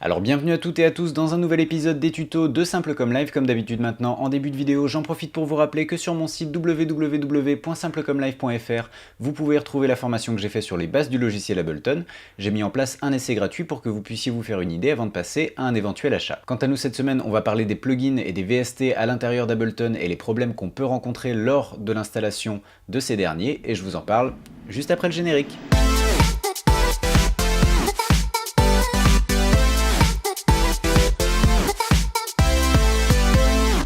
Alors bienvenue à toutes et à tous dans un nouvel épisode des tutos de Simple Comme Live. Comme d'habitude maintenant, en début de vidéo, j'en profite pour vous rappeler que sur mon site www.simplecomelive.fr, vous pouvez retrouver la formation que j'ai faite sur les bases du logiciel Ableton. J'ai mis en place un essai gratuit pour que vous puissiez vous faire une idée avant de passer à un éventuel achat. Quant à nous cette semaine, on va parler des plugins et des VST à l'intérieur d'Ableton et les problèmes qu'on peut rencontrer lors de l'installation de ces derniers, et je vous en parle juste après le générique.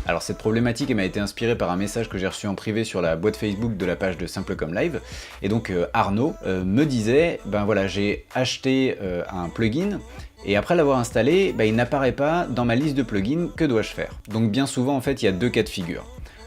Alors cette problématique m'a été inspirée par un message que j'ai reçu en privé sur la boîte Facebook de la page de Simple Comme Live, et donc Arnaud me disait, ben voilà, j'ai acheté un plugin, et après l'avoir installé, il n'apparaît pas dans ma liste de plugins, que dois-je faire? Donc bien souvent en fait il y a deux cas de figure.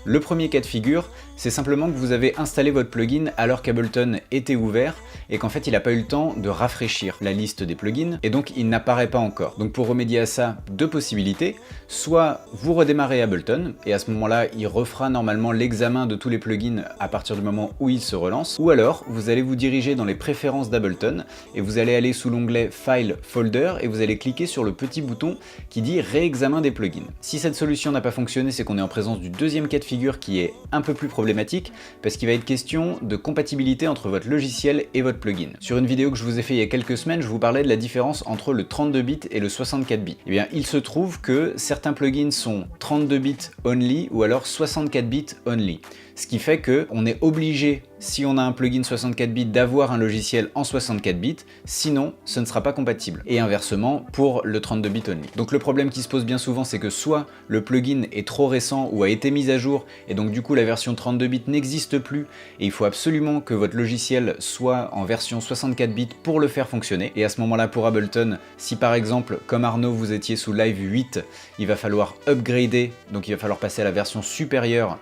Le premier cas de figure, c'est simplement que vous avez installé votre plugin alors qu'Ableton était ouvert et qu'en fait il n'a pas eu le temps de rafraîchir la liste des plugins et donc il n'apparaît pas encore. Donc pour remédier à ça, deux possibilités. Soit vous redémarrez Ableton et à ce moment-là il refera normalement l'examen de tous les plugins à partir du moment où il se relance. Ou alors vous allez vous diriger dans les préférences d'Ableton et vous allez aller sous l'onglet File Folder et vous allez cliquer sur le petit bouton qui dit Réexamen des plugins. Si cette solution n'a pas fonctionné, c'est qu'on est en présence du deuxième cas de figure qui est un peu plus problématique parce qu'il va être question de compatibilité entre votre logiciel et votre plugin. Sur une vidéo que je vous ai fait il y a quelques semaines, je vous parlais de la différence entre le 32 bits et le 64 bits. Et bien il se trouve que certains plugins sont 32 bits only ou alors 64 bits only. Ce qui fait qu'on est obligé, si on a un plugin 64 bits, d'avoir un logiciel en 64 bits, sinon ce ne sera pas compatible. Et inversement pour le 32 bits only. Donc le problème qui se pose bien souvent, c'est que soit le plugin est trop récent ou a été mis à jour, et donc du coup la version 32 bits n'existe plus, et il faut absolument que votre logiciel soit en version 64 bits pour le faire fonctionner. Et à ce moment-là pour Ableton, si par exemple, comme Arnaud, vous étiez sous Live 8, il va falloir upgrader, donc il va falloir passer à la version supérieure,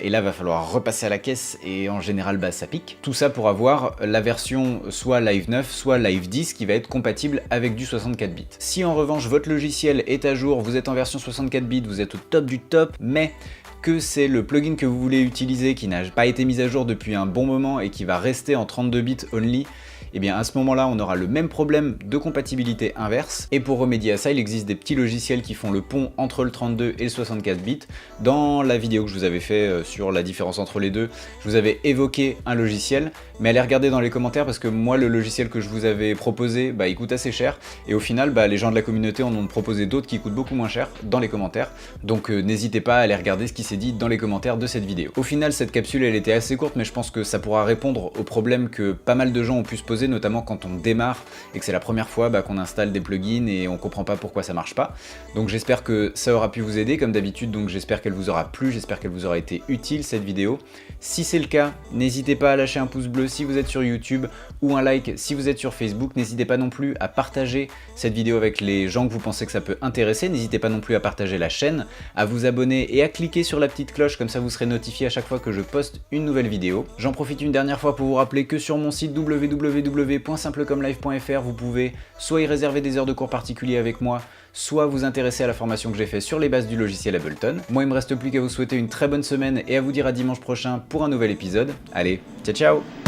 et là va falloir repasser à la caisse et en général ça pique. Tout ça pour avoir la version soit Live 9 soit Live 10 qui va être compatible avec du 64 bits. Si en revanche votre logiciel est à jour, vous êtes en version 64 bits, vous êtes au top du top, mais que c'est le plugin que vous voulez utiliser qui n'a pas été mis à jour depuis un bon moment et qui va rester en 32 bits only, et bien à ce moment-là on aura le même problème de compatibilité inverse, et pour remédier à ça il existe des petits logiciels qui font le pont entre le 32 et le 64 bits. Dans la vidéo que je vous avais fait sur la différence entre les deux, je vous avais évoqué un logiciel, mais allez regarder dans les commentaires parce que moi le logiciel que je vous avais proposé, il coûte assez cher, et au final les gens de la communauté en ont proposé d'autres qui coûtent beaucoup moins cher dans les commentaires, donc n'hésitez pas à aller regarder ce qui s'est dit dans les commentaires de cette vidéo. Au final cette capsule elle était assez courte, mais je pense que ça pourra répondre aux problèmes que pas mal de gens ont pu se poser, notamment quand on démarre et que c'est la première fois qu'on installe des plugins et on comprend pas pourquoi ça marche pas. Donc j'espère que ça aura pu vous aider comme d'habitude, donc j'espère qu'elle vous aura plu, j'espère qu'elle vous aura été utile cette vidéo. Si c'est le cas, n'hésitez pas à lâcher un pouce bleu si vous êtes sur YouTube ou un like si vous êtes sur Facebook. N'hésitez pas non plus à partager cette vidéo avec les gens que vous pensez que ça peut intéresser. N'hésitez pas non plus à partager la chaîne, à vous abonner et à cliquer sur la petite cloche, comme ça vous serez notifié à chaque fois que je poste une nouvelle vidéo. J'en profite une dernière fois pour vous rappeler que sur mon site www.simplecomelive.fr vous pouvez soit y réserver des heures de cours particuliers avec moi, soit vous intéresser à la formation que j'ai faite sur les bases du logiciel Ableton. Moi il me reste plus qu'à vous souhaiter une très bonne semaine et à vous dire à dimanche prochain pour un nouvel épisode. Allez, ciao ciao!